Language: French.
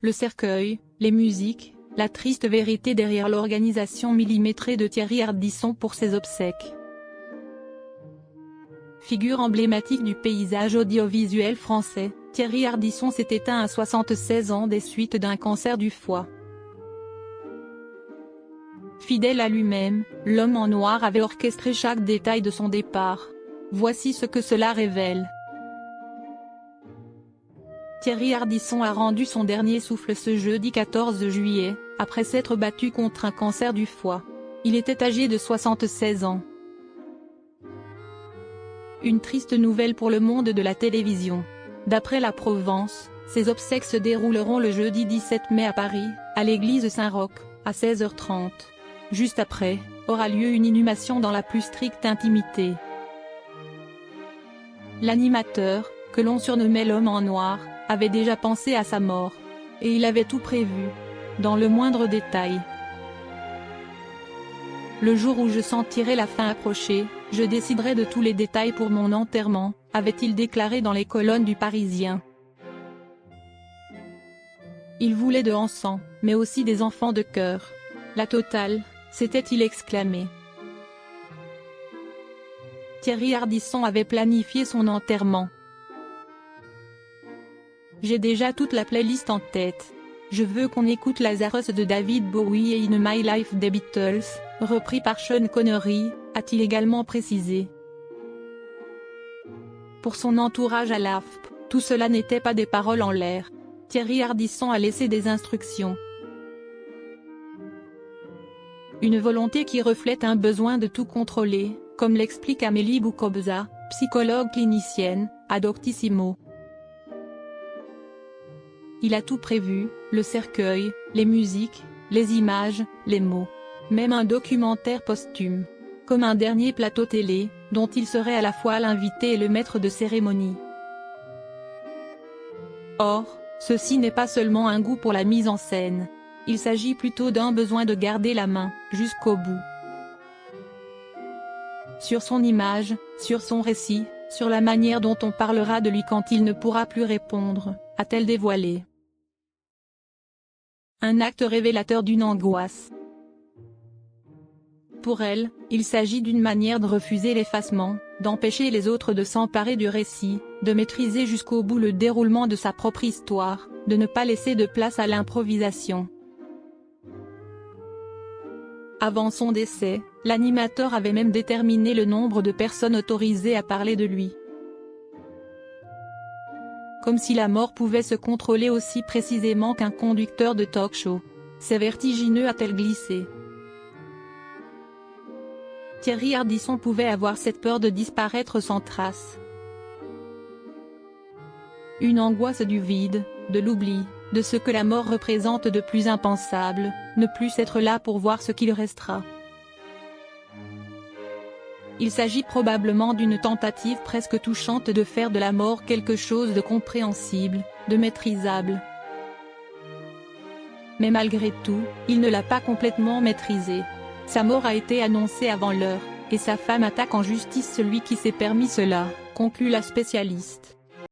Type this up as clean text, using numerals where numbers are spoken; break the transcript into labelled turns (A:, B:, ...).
A: Le cercueil, les musiques, la triste vérité derrière l'organisation millimétrée de Thierry Ardisson pour ses obsèques. Figure emblématique du paysage audiovisuel français, Thierry Ardisson s'est éteint à 76 ans des suites d'un cancer du foie. Fidèle à lui-même, l'homme en noir avait orchestré chaque détail de son départ. Voici ce que cela révèle. Thierry Ardisson a rendu son dernier souffle ce jeudi 14 juillet, après s'être battu contre un cancer du foie. Il était âgé de 76 ans. Une triste nouvelle pour le monde de la télévision. D'après la Provence, ses obsèques se dérouleront le jeudi 17 mai à Paris, à l'église Saint-Roch, à 16h30. Juste après, aura lieu une inhumation dans la plus stricte intimité. L'animateur, que l'on surnommait l'homme en noir, avait déjà pensé à sa mort. Et il avait tout prévu. Dans le moindre détail. Le jour où je sentirai la fin approcher, je déciderai de tous les détails pour mon enterrement, avait-il déclaré dans les colonnes du Parisien. Il voulait de Hansan, mais aussi des enfants de cœur. La totale, s'était-il exclamé. Thierry Ardisson avait planifié son enterrement. J'ai déjà toute la playlist en tête. Je veux qu'on écoute Lazarus de David Bowie et In My Life des Beatles, repris par Sean Connery, a-t-il également précisé. Pour son entourage à l'AFP, tout cela n'était pas des paroles en l'air. Thierry Ardisson a laissé des instructions. Une volonté qui reflète un besoin de tout contrôler, comme l'explique Amélie Boukobza, psychologue clinicienne, à Doctissimo. Il a tout prévu, le cercueil, les musiques, les images, les mots. Même un documentaire posthume. Comme un dernier plateau télé, dont il serait à la fois l'invité et le maître de cérémonie. Or, ceci n'est pas seulement un goût pour la mise en scène. Il s'agit plutôt d'un besoin de garder la main, jusqu'au bout. Sur son image, sur son récit, sur la manière dont on parlera de lui quand il ne pourra plus répondre, a-t-elle dévoilé. Un acte révélateur d'une angoisse. Pour elle, il s'agit d'une manière de refuser l'effacement, d'empêcher les autres de s'emparer du récit, de maîtriser jusqu'au bout le déroulement de sa propre histoire, de ne pas laisser de place à l'improvisation. Avant son décès, l'animateur avait même déterminé le nombre de personnes autorisées à parler de lui. Comme si la mort pouvait se contrôler aussi précisément qu'un conducteur de talk-show. C'est vertigineux, a-t-elle glissé. Thierry Ardisson pouvait avoir cette peur de disparaître sans trace. Une angoisse du vide, de l'oubli, de ce que la mort représente de plus impensable, ne plus être là pour voir ce qu'il restera. Il s'agit probablement d'une tentative presque touchante de faire de la mort quelque chose de compréhensible, de maîtrisable. Mais malgré tout, il ne l'a pas complètement maîtrisé. Sa mort a été annoncée avant l'heure, et sa femme attaque en justice celui qui s'est permis cela, conclut la spécialiste.